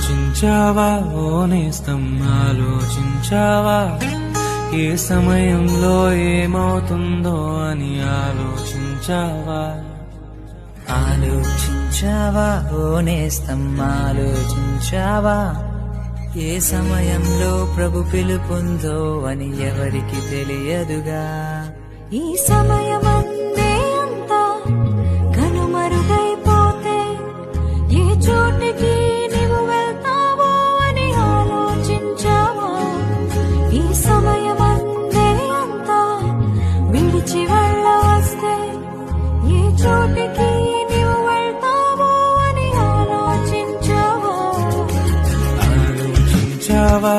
ఆలోచించావా ఓ నేస్తం, ఆలోచించావా ఏ సమయంలో ఏమవుతుందో అని ఆలోచించావా? ఆలోచించావా ఓ నేస్తం, ఆలోచించావా ఏ సమయంలో ప్రభు పిలుపుందో అని ఎవరికి తెలియదుగా. ఈ సమయమందే అంతా కనుమరుగైపోతే ఏ చోటికి నీవు వెళ్తావో అని ఆలోచించావా? ఈ సమయమందే అంతా విడిచి వెళ్ళవస్తే ఏ చోటికి నీవు వెళ్తావో అని ఆలోచించావా? ఆలోచించావా